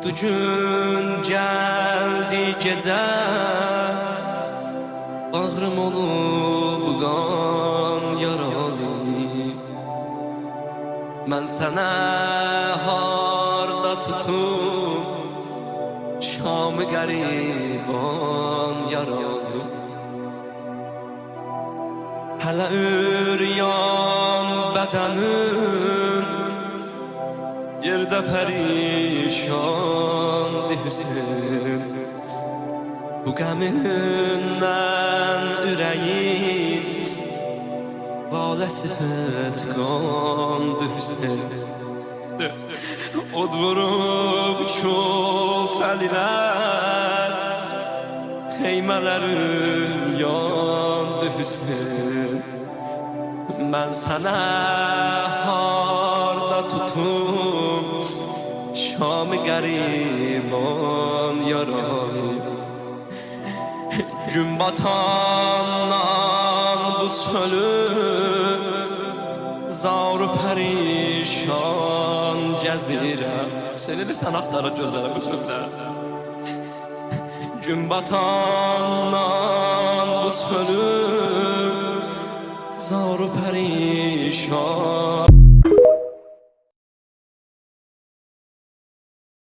Tuttu gün geldi gece, bağrım olup qan yaralı. Mən sənə harda tutum şamı qəriban yaralı. Hələ üryan bədənim yerdə pərişan dilsin. Bu qəmindən ürəyin baləsi fetqan düşsün. Od vurub çox əlilər, xeymələrim yan düşsün. Mən sənə harda tutum şamı qəriban yaralı. Gün batandan bu çölü zar-ı pərişan gəzirəm. Seni de sən axtarır gözlərim bu çöldə. Gün batandan bu çölü zar-ı pərişan